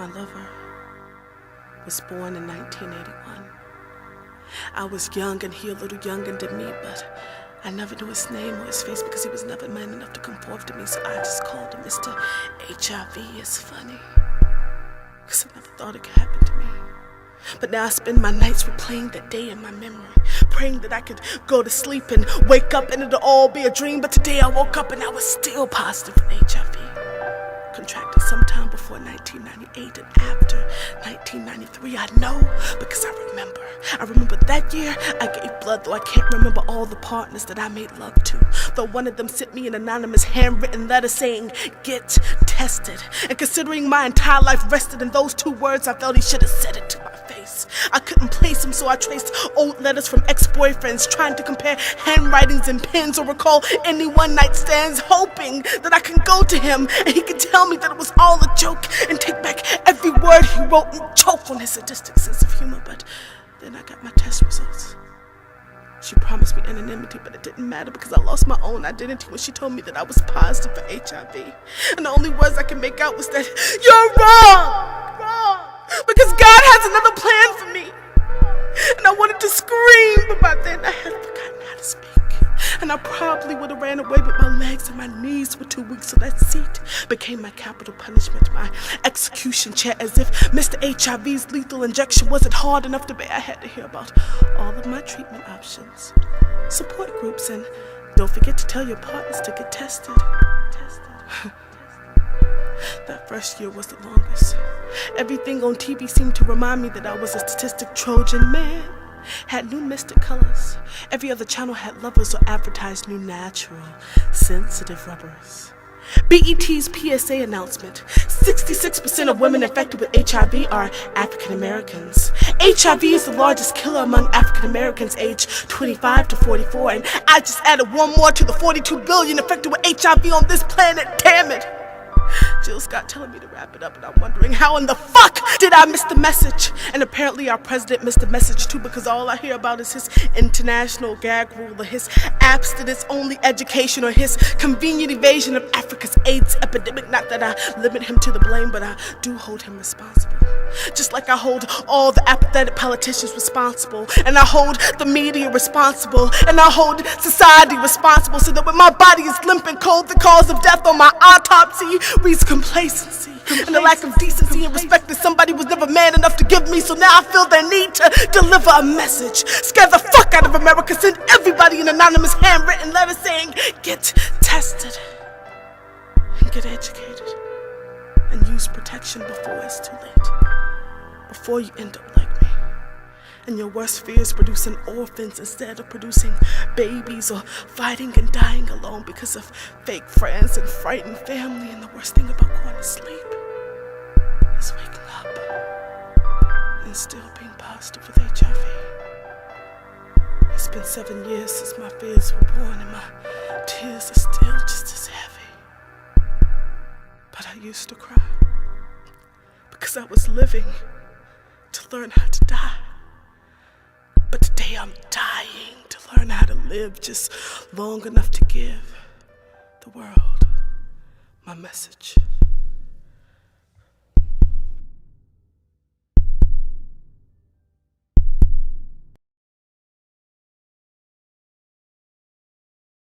My lover was born in 1981. I was young and he a little younger than me, but I never knew his name or his face because he was never man enough to come forth to me, so I just called him Mr. HIV. It's funny, because I never thought it could happen to me. But now I spend my nights replaying that day in my memory, praying that I could go to sleep and wake up and it'll all be a dream. But today I woke up and I was still positive for HIV. Contracted sometime before 1998 and after 1993. I know because I remember. I remember that year I gave blood, though I can't remember all the partners that I made love to. Though one of them sent me an anonymous handwritten letter saying, "Get tested." And considering my entire life rested in those two words, I felt he should have said it to my face. I couldn't place him, so I traced old letters from ex-boyfriends, trying to compare handwritings and pens or recall any one-night stands, hoping that I could go to him and he could tell me that it was all a joke and take back every word he wrote and choke on his sadistic sense of humor. But then I got my test results. She promised me anonymity, but it didn't matter because I lost my own identity when she told me that I was positive for HIV. And the only words I could make out was that, "You're wrong, because God has another plan for me." And I wanted to scream, but by then I had forgotten how to speak. And I probably would have ran away, but my legs and my knees were too weak, so that seat became my capital punishment, my execution chair, as if Mr. HIV's lethal injection wasn't hard enough to bear. I had to hear about all of my treatment options, support groups, and don't forget to tell your partners to get tested. That first year was the longest. Everything on TV seemed to remind me that I was a statistic Trojan man. Had new mystic colors. Every other channel had lovers or advertised new natural, sensitive rubbers. BET's PSA announcement: 66% of women infected with HIV are African Americans. HIV is the largest killer among African Americans aged 25 to 44, and I just added one more to the 42 billion infected with HIV on this planet. Damn it! Jill Scott telling me to wrap it up, and I'm wondering how in the fuck did I miss the message? And apparently our president missed the message too, because all I hear about is his international gag rule, or his abstinence-only education, or his convenient evasion of Africa's AIDS epidemic. Not that I limit him to the blame, but I do hold him responsible. Just like I hold all the apathetic politicians responsible, and I hold the media responsible, and I hold society responsible, so that when my body is limp and cold, the cause of death on my autopsy reads complacency and the lack of decency and respect that somebody was never man enough to give me. So now I feel the need to deliver a message. Scare the fuck out of America. Send everybody an anonymous handwritten letter saying, "Get tested and get educated and use protection before it's too late. Before you end up like me and your worst fears producing orphans instead of producing babies, or fighting and dying alone because of fake friends and frightened family. And the worst thing about going to sleep is waking up and still being positive with HIV. It's been 7 years since my fears were born, and my tears are still just as heavy. But I used to cry because I was living to learn how to die. But today I'm dying to learn how to live just long enough to give the world my message.